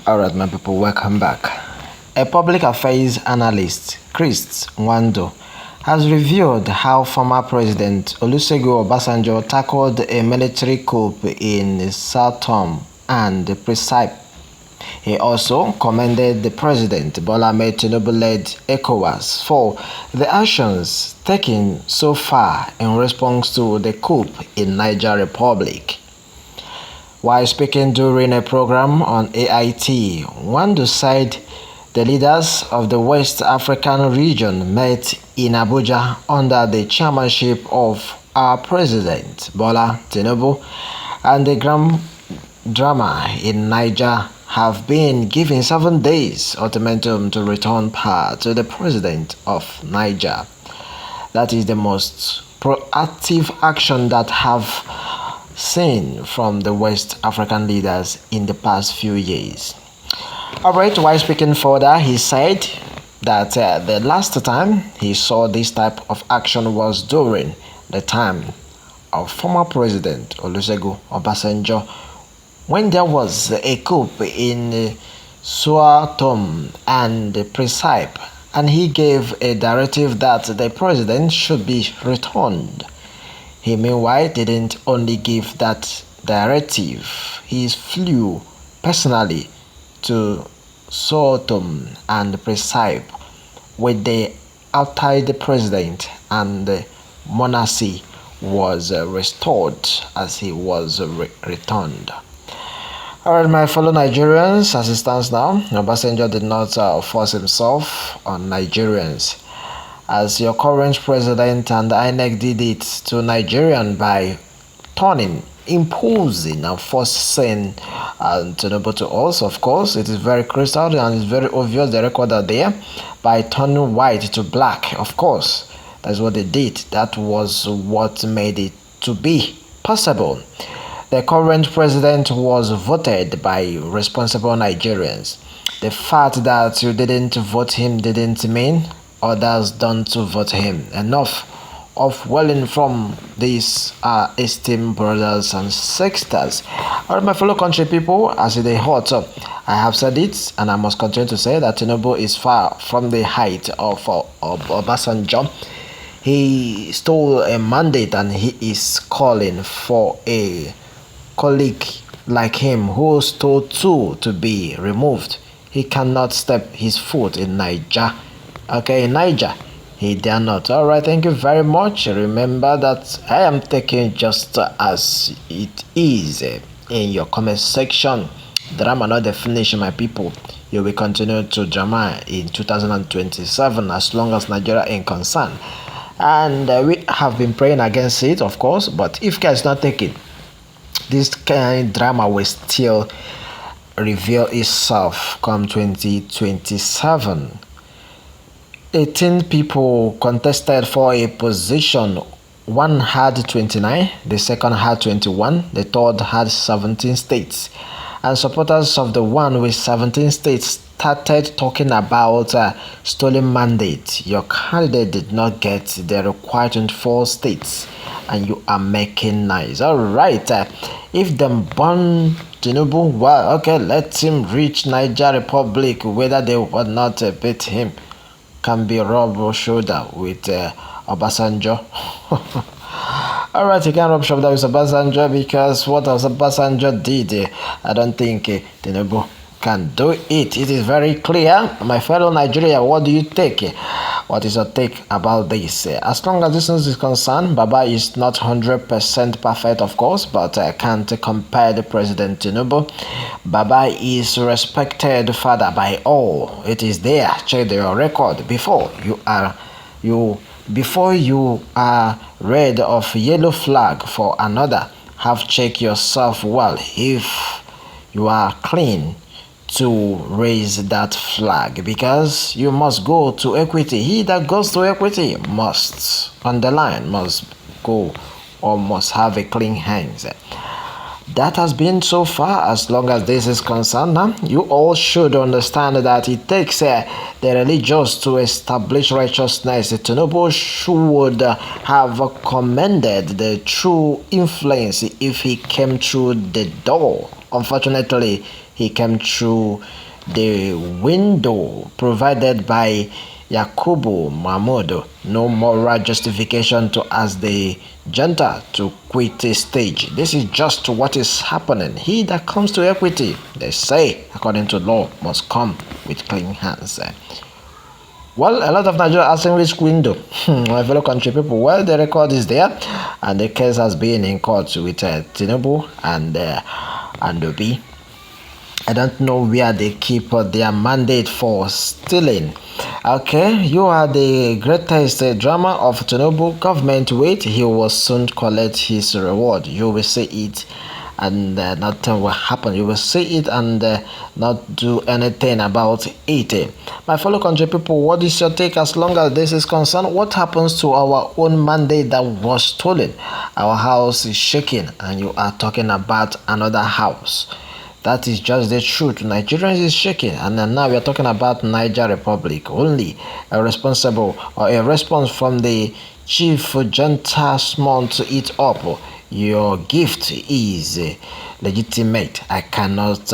Alright, my people, welcome back. A public affairs analyst, Chris Nwando, has revealed how former President Olusegun Obasanjo tackled a military coup in SAO and Principe. He also commended the President Bola Ahmed Tinubu-led ECOWAS for the actions taken so far in response to the coup in Niger Republic. While speaking during a program on AIT, Nwando said the leaders of the West African region met in Abuja under the chairmanship of our President Bola Tinubu, and the grand drama in Niger have been given 7 days ultimatum to return power to the President of Niger. That is the most proactive action that have seen from the West African leaders in the past few years. Alright, while speaking further, he said that the last time he saw this type of action was during the time of former President Olusegun Obasanjo, when there was a coup in SAO and Principe, and he gave a directive that the president should be returned. He meanwhile didn't only give that directive, he flew personally to SAO and Principe with the outside the president, and the monarchy was restored as he was returned. Alright, my fellow Nigerians, as it stands now, Obasanjo did not force himself on Nigerians, as your current president and INEC did it to Nigerian by imposing and forcing Tinubu to us. Of course, it is very crystal and it's very obvious the record are there, by turning white to black. Of course, that's what they did. That was what made it to be possible. The current president was voted by responsible Nigerians. The fact that you didn't vote him didn't mean others don't vote him. Enough of welling from these esteemed brothers and sisters. Alright, my fellow country people, as it is hot, I have said it and I must continue to say that Tinubu is far from the height of Obasanjo. He stole a mandate and he is calling for a colleague like him who stole two to be removed. He cannot step his foot in Niger. Okay, in Niger, he dare not. Alright, thank you very much. Remember that I am taking just as it is in your comment section. Drama not the finish, my people. You will continue to drama in 2027 as long as Nigeria is concerned. And we have been praying against it, of course, but if care is not taken, this kind of drama will still reveal itself come 2027. 18 people contested for a position. One had 29, the second had 21, the third had 17 states. And supporters of the one with 17 states started talking about stolen mandate. Your candidate did not get the required 24 states and you are making nice. Alright, if them burn Tinubu, well, okay, let him reach Niger Republic, whether they would not beat him. Can be rub shoulder with Obasanjo. Alright, you can't rub shoulder with Obasanjo because what Obasanjo did, I don't think Tinubu can do it. It is very clear. My fellow Nigeria, what do you take? What is your take about this? As long as this is concerned, Baba is not 100% perfect, of course, but I can't compare the President Tinubu. Baba is respected father by all. It is there. Check your record before you are red of yellow flag for another. Have check yourself well if you are clean to raise that flag, because you must go to equity. He that goes to equity must underline, must go or must have a clean hands. That has been so far. As long as this is concerned, you all should understand that it takes the religious to establish righteousness. Tinubu should have commended the true influence if he came through the door. Unfortunately, he came through the window provided by Yakubu Mahmoud. No moral justification to ask the junta to quit the stage. This is just what is happening. He that comes to equity, they say, according to law, must come with clean hands. Well, a lot of Nigeria are saying which window. My fellow country people, well, the record is there, and the case has been in court with Tinubu and Obi. I don't know where they keep their mandate for stealing. Okay, you are the greatest drama of Tinubu government. Wait, he will soon collect his reward. You will see it, and nothing will happen. You will see it and not do anything about it. My fellow country people, what is your take as long as this is concerned? What happens to our own mandate that was stolen? Our house is shaking, and you are talking about another house. That is just the truth. Nigerians is shaking, and now we are talking about Niger Republic. Only a responsible or a response from the chief junta month to eat up. Your gift is legitimate. I cannot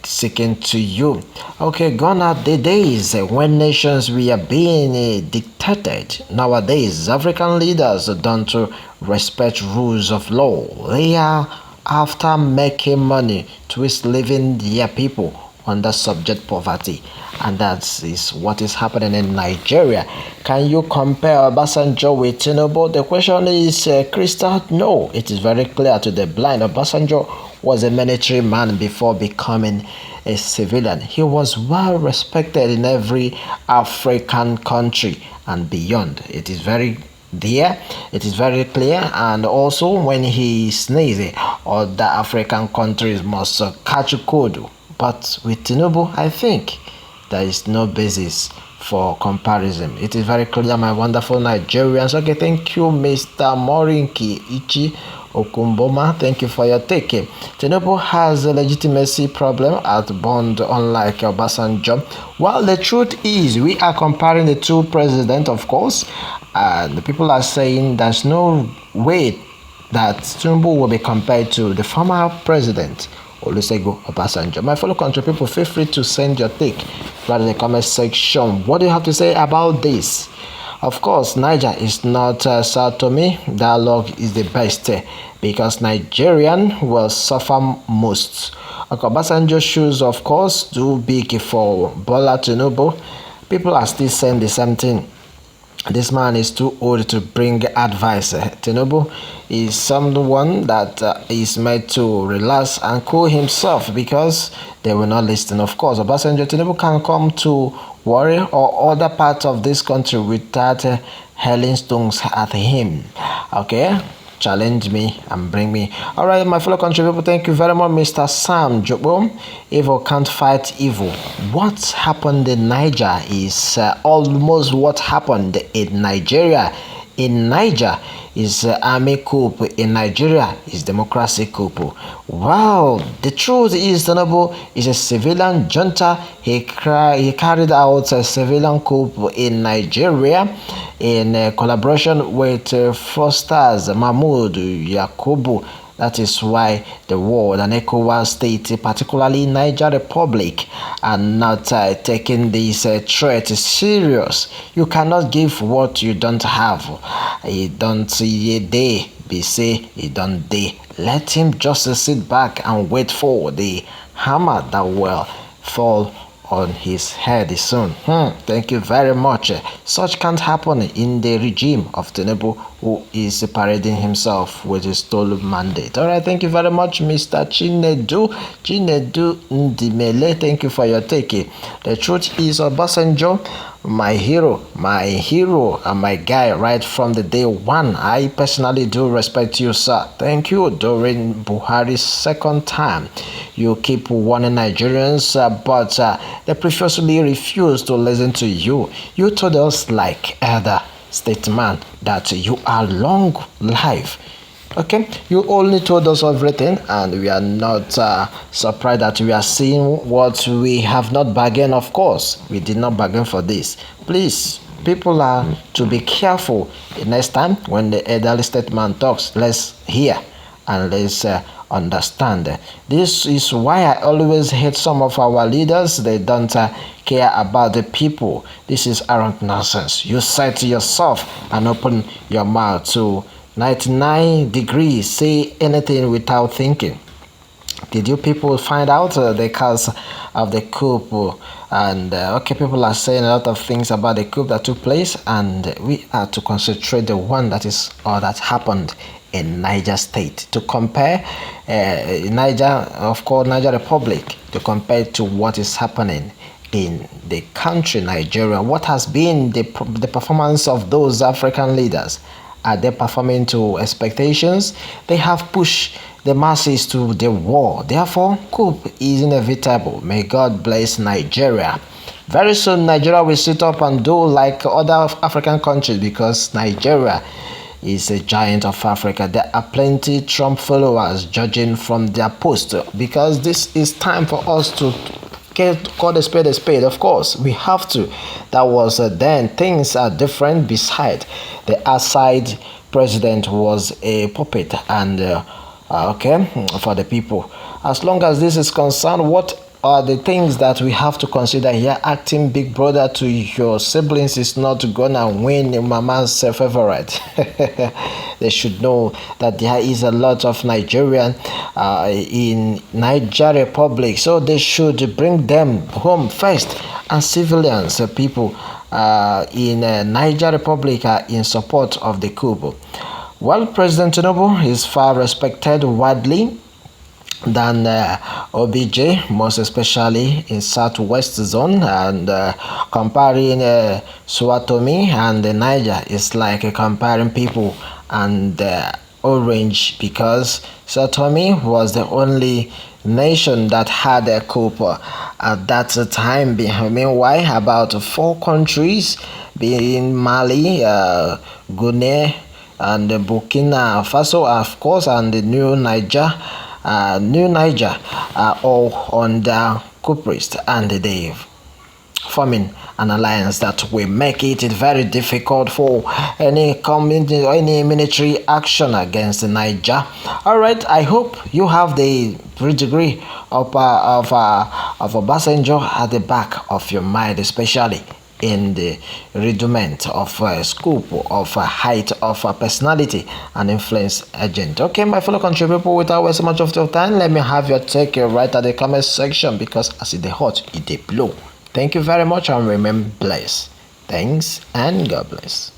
seeking to you. Okay, gone are the days when nations were being dictated. Nowadays, African leaders don't respect rules of law. They are after making money to enslaving their people under subject poverty, and that is what is happening in Nigeria. Can you compare Obasanjo with Tinubu? The question is crystal no. It is very clear to the blind. Obasanjo was a military man before becoming a civilian. He was well respected in every African country and beyond. It is very there, it is very clear, and also when he sneezes, other African countries must catch a cold. But with Tinubu, I think there is no basis for comparison. It is very clear, my wonderful Nigerians. Okay, thank you, Mr. Morinki Ichi Okumboma. Thank you for your take. Tinubu has a legitimacy problem at bond, unlike Obasanjo. Well, the truth is, we are comparing the two presidents, of course, and the people are saying there's no way that Tinubu will be compared to the former president, Olusegun Obasanjo. My fellow country people, feel free to send your take right in the comment section. What do you have to say about this? Of course, Niger is not SAO. TOME. Dialogue is the best because Nigerian will suffer most. Obasanjo's shoes, of course, too big for Bola Tinubu. People are still saying the same thing. This man is too old to bring advice. Tinubu is someone that is made to relax and cool himself because they will not listen. Of course, Obasanjo Tinubu can come to Warri or other parts of this country without hurling stones at him. Okay? Challenge me and bring me. All right, my fellow country people, thank you very much, Mr. Sam Jobo. Evil can't fight evil. What happened in Niger is almost what happened in Nigeria. In Niger is army coup. In Nigeria is democracy coup. Well, the truth is Tinubu is a civilian junta. He carried out a civilian coup in Nigeria in collaboration with Frosters Mahmoud Yakubu. That is why the world and ECOWAS state, particularly Niger Republic, are not taking this threat serious. You cannot give what you don't have. You don't see a day, be say you don't day. Let him just sit back and wait for the hammer that will fall on his head soon. Thank you very much. Such can't happen in the regime of Tinubu, who is parading himself with his stolen mandate. All right, thank you very much, Mr. Chinedu Ndimele. Thank you for your take. The truth is, Obasanjo, my hero and my guy right from the day one. I personally do respect you, sir. Thank you. During Buhari's second time, you keep warning Nigerians, but they previously refused to listen to you. You told us like elder statesman that you are long life. Okay, you only told us everything, and we are not surprised that we are seeing what we have not bargained. Of course, we did not bargain for this. Please, people are to be careful next time when the elderly statesman talks. Let's hear and let's understand. This is why I always hate some of our leaders. They don't care about the people. This is arrant nonsense. You say to yourself and open your mouth to 99 degrees, say anything without thinking. Did you people find out the cause of the coup? And okay, people are saying a lot of things about the coup that took place, and we are to concentrate the one that is or that happened in Niger State to compare Niger, of course, Niger Republic, to compare to what is happening in the country Nigeria. What has been the performance of those African leaders? Are they performing to expectations? They have pushed the masses to the war. Therefore, coup is inevitable. May God bless Nigeria. Very soon, Nigeria will sit up and do like other African countries, because Nigeria is a giant of Africa. There are plenty Trump followers judging from their post, because this is time for us to call a spade, of course. We have to. That was then. Things are different. Beside, the outside president was a puppet and okay, for the people. As long as this is concerned, what are the things that we have to consider here? Acting big brother to your siblings is not gonna win mama's favorite. They should know that there is a lot of Nigerian in Niger Republic, so they should bring them home first. And civilians, people in Niger Republic are in support of the coup. Well, President Tinubu is far respected widely than OBJ, most especially in Southwest Zone, and comparing Swatomi and Niger is like comparing people and orange, because Swatomi was the only nation that had a coup at that time. Meanwhile, about 4 countries, being Mali, Guinea, and Burkina Faso, of course, and the New Niger, are all under coup priest, and they forming an alliance that will make it very difficult for any community or any military action against Niger. All right, I hope you have the degree of Obasanjo at the back of your mind, especially in the rudiment of scope of height of personality and influence agent. Okay, my fellow country people, without wasting much of your time, let me have your take right at the comment section, because as it hot, it blow. Thank you very much and remain blessed. Thanks and God bless.